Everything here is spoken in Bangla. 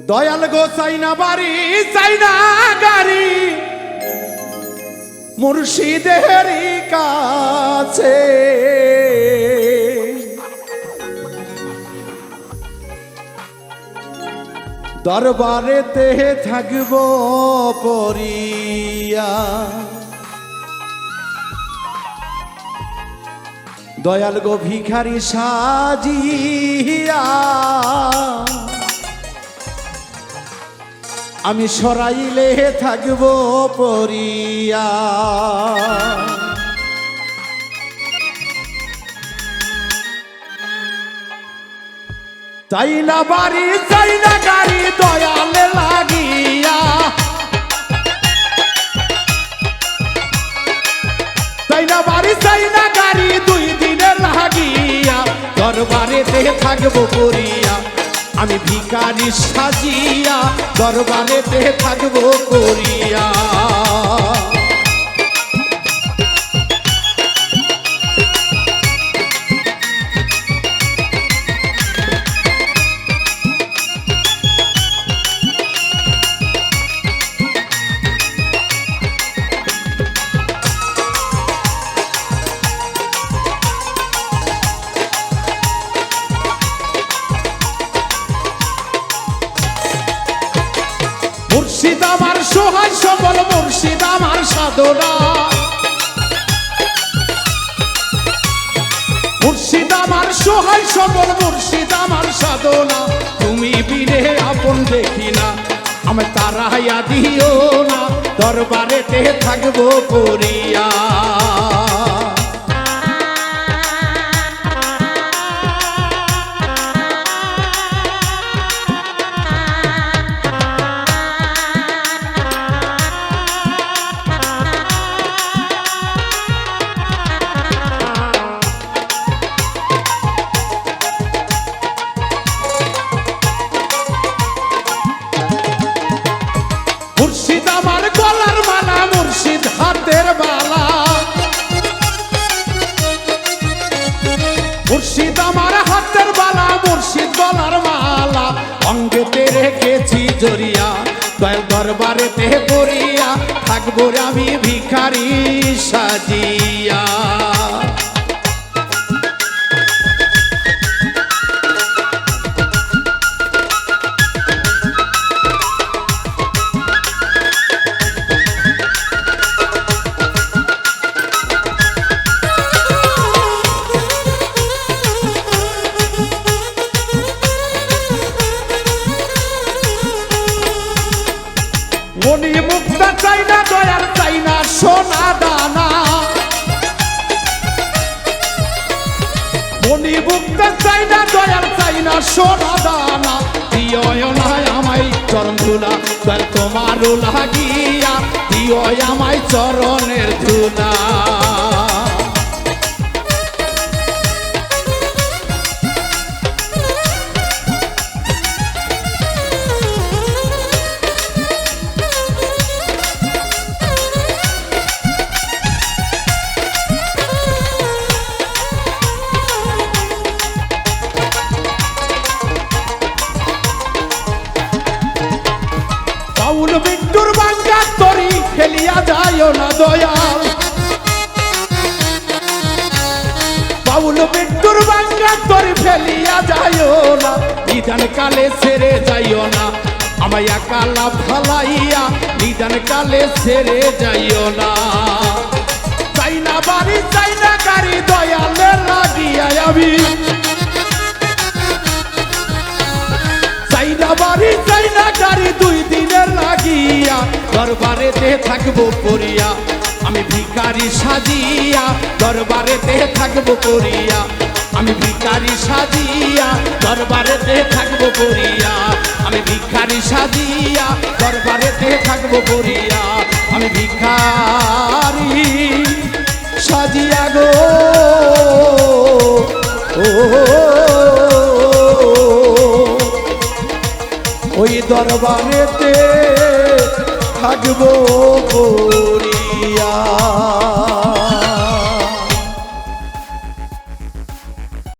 দয়াল গো চাই না বাড়ি চাই না গাড়ি মুর্শিদের কাছে দরবারেতে থাকব পরিয়া দয়াল গো ভিখারি সাজিয়া আমি সরাইলে থাকব পরিয়া চাই না বাড়ি চাই না গাড়ি দয়ালে লাগিয়া চাই না বাড়ি চাই না গাড়ি দুই দিনে লাগিয়া দরবারেতে থাকব পরিয়া আমি ভিখারি সাজিয়া দরবারেতে থাকব করিয়া মুর্শিদ আমার সহায় সবল মুর্শিদ আমার সাধনা মুর্শিদ আমার সহায় সবল মুর্শিদ আমার সাধনা তুমি বিনে আপন দেখি না আমি তারাইয়া দিও না দরবারেতে থাকবো করিয়া মুর্শিদ আমার গলার মালা মুর্শিদ হাতের বালা মুর্শিদ আমার হাতের বালা মুর্শিদ গলার মালা অঙ্গেতে রেখেছি জড়িয়া দয়াল দরবারেতে করিয়া থাকবো আমি ভিখারি সাজিয়া মনি মুক্তা চাই না দয়াল চাই না সোনা দানা মনি মুক্তা চাই না দয়াল চাই না সোনা দানা দিও না আমায় চরণ ধুলা দয়াল তোমারও লাগিয়া দিও আমায় চরণের ধুলা বাউল বিট্টুর বাঙ্গা তরি ফেলিয়া যাইও না দয়াল বাউল বিট্টুর বাঙ্গা তরি ফেলিয়া যাইও না নিদান কালে ছেড়ে যাইও না আমায় একালা ফালাইয়া নিদান কালে ছেড়ে যাইও না চাই না বাড়ি চাই না গাড়ি দয়ালে লাগিয়া আমি চাই না বাড়ি চাই না গাড়ি দুই দিনের লাগিয়া দরবারেতে থাকবো করিয়া আমি ভিখারি সাজিয়া দরবারেতে থাকবো করিয়া আমি ভিখারি সাজিয়া দরবারেতে থাকবো করিয়া আমি ভিখারি সাজিয়া দরবারেতে থাকবো করিয়া আমি ভিখারি সাজিয়া গো ওই দরবারেতে থাকবো করিয়া।